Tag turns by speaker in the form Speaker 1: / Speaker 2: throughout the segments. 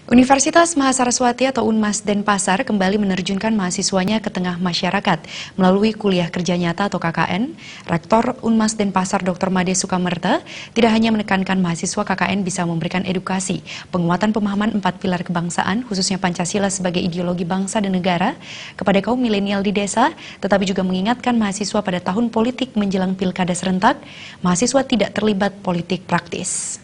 Speaker 1: Universitas Mahasaraswati atau UNMAS Denpasar kembali menerjunkan mahasiswanya ke tengah masyarakat melalui kuliah kerja nyata atau KKN. Rektor UNMAS Denpasar Dr. Made Sukamerta tidak hanya menekankan mahasiswa KKN bisa memberikan edukasi, penguatan pemahaman 4 pilar kebangsaan, khususnya Pancasila sebagai ideologi bangsa dan negara, kepada kaum milenial di desa, tetapi juga mengingatkan mahasiswa pada tahun politik menjelang pilkada serentak, mahasiswa tidak terlibat politik praktis.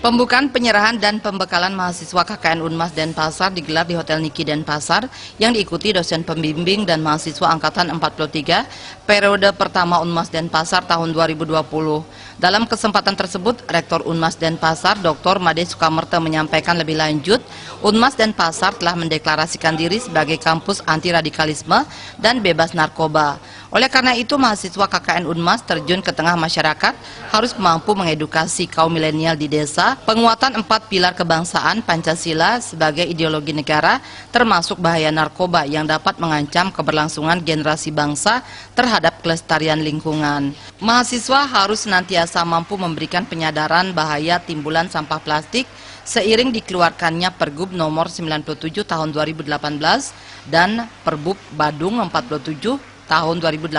Speaker 2: Pembukaan penyerahan dan pembekalan mahasiswa KKN UNMAS Denpasar digelar di Hotel Niki Denpasar yang diikuti dosen pembimbing dan mahasiswa angkatan 43 periode pertama UNMAS Denpasar tahun 2020. Dalam kesempatan tersebut, Rektor UNMAS Denpasar Dr. Made Sukamerta menyampaikan lebih lanjut, UNMAS Denpasar telah mendeklarasikan diri sebagai kampus anti radikalisme dan bebas narkoba. Oleh karena itu, mahasiswa KKN UNMAS terjun ke tengah masyarakat harus mampu mengedukasi kaum milenial di desa, penguatan 4 pilar kebangsaan Pancasila sebagai ideologi negara, termasuk bahaya narkoba yang dapat mengancam keberlangsungan generasi bangsa terhadap kelestarian lingkungan. Mahasiswa harus senantiasa mampu memberikan penyadaran bahaya timbulan sampah plastik seiring dikeluarkannya Pergub nomor 97 tahun 2018 dan Perbub Badung 47 tahun 2018.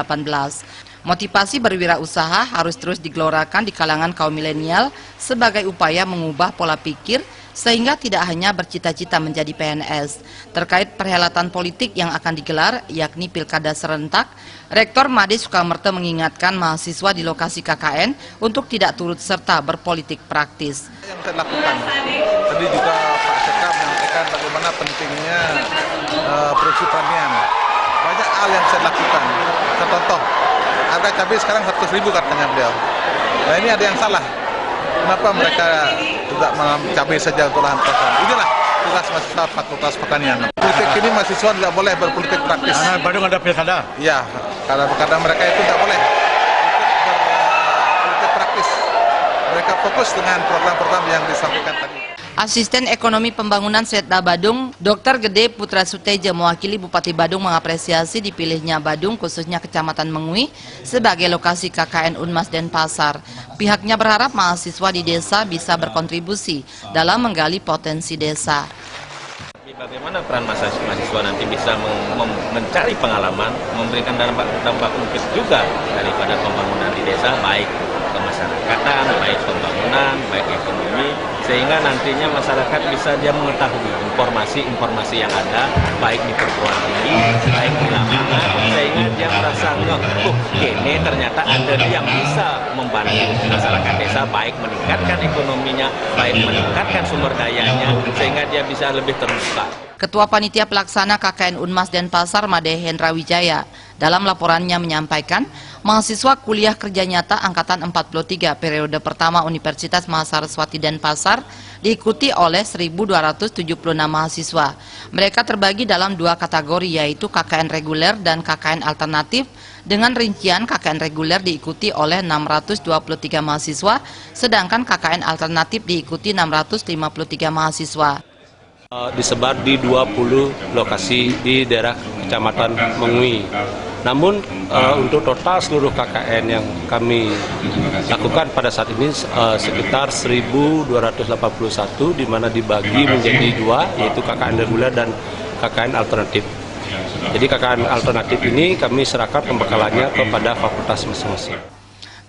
Speaker 2: Motivasi berwirausaha harus terus digelorakan di kalangan kaum milenial sebagai upaya mengubah pola pikir sehingga tidak hanya bercita-cita menjadi PNS. Terkait perhelatan politik yang akan digelar, yakni Pilkada Serentak, Rektor Made Sukamerta mengingatkan mahasiswa di lokasi KKN untuk tidak turut serta berpolitik praktis.
Speaker 3: Yang saya lakukan, tadi juga Pak Seka menyampaikan bagaimana pentingnya produksi pertanian. Banyak hal yang saya lakukan. Contoh, harga cabai sekarang 100.000 katanya beliau. Nah ini ada yang salah. Kenapa mereka tidak menanam cabai saja untuk lahan kosong? Inilah tugas mahasiswa Fakultas Pertanian. Politik ini mahasiswa tidak boleh berpolitik praktis.
Speaker 4: Karena Badung ada pilkada?
Speaker 3: Iya, karena mereka itu tidak boleh berpolitik praktis. Mereka fokus dengan program-program yang disampaikan tadi.
Speaker 2: Asisten Ekonomi Pembangunan Setda Badung, Dr. Gede Putra Suteja mewakili Bupati Badung mengapresiasi dipilihnya Badung khususnya Kecamatan Mengui sebagai lokasi KKN UNMAS Denpasar. Pihaknya berharap mahasiswa di desa bisa berkontribusi dalam menggali potensi desa.
Speaker 5: Bagaimana peran mahasiswa nanti bisa mencari pengalaman, memberikan dampak konkret juga daripada pembangunan di desa, baik kemasyarakatan, baik pembangunan, baik ekonomi, sehingga nantinya masyarakat bisa dia mengetahui informasi yang ada, baik di perguruan tinggi, baik di lapangan, sehingga dia merasa ini ternyata ada yang bisa membantu masyarakat desa, baik meningkatkan ekonominya, baik meningkatkan sumber dayanya, sehingga dia bisa lebih terbuka.
Speaker 2: Ketua Panitia Pelaksana KKN UNMAS Denpasar Made Hendra Wijaya dalam laporannya menyampaikan mahasiswa kuliah kerja nyata angkatan 43 periode pertama Universitas Mahasaraswati Denpasar diikuti oleh 1.276 mahasiswa. Mereka terbagi dalam 2 kategori yaitu KKN reguler dan KKN alternatif dengan rincian KKN reguler diikuti oleh 623 mahasiswa sedangkan KKN alternatif diikuti 653 mahasiswa.
Speaker 6: Disebar di 20 lokasi di daerah Kecamatan Mengui. Namun untuk total seluruh KKN yang kami lakukan pada saat ini sekitar 1.281 di mana dibagi menjadi 2 yaitu KKN reguler dan KKN alternatif. Jadi KKN alternatif ini kami serahkan pembekalannya kepada fakultas masing-masing.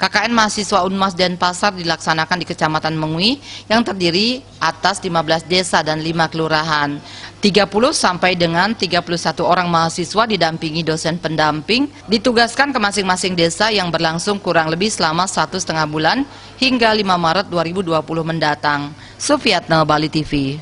Speaker 2: KKN mahasiswa UNMAS Denpasar dilaksanakan di Kecamatan Mengui yang terdiri atas 15 desa dan 5 kelurahan. 30 sampai dengan 31 orang mahasiswa didampingi dosen pendamping ditugaskan ke masing-masing desa yang berlangsung kurang lebih selama 1,5 bulan hingga 5 Maret 2020 mendatang. Sufiatna, Bali TV.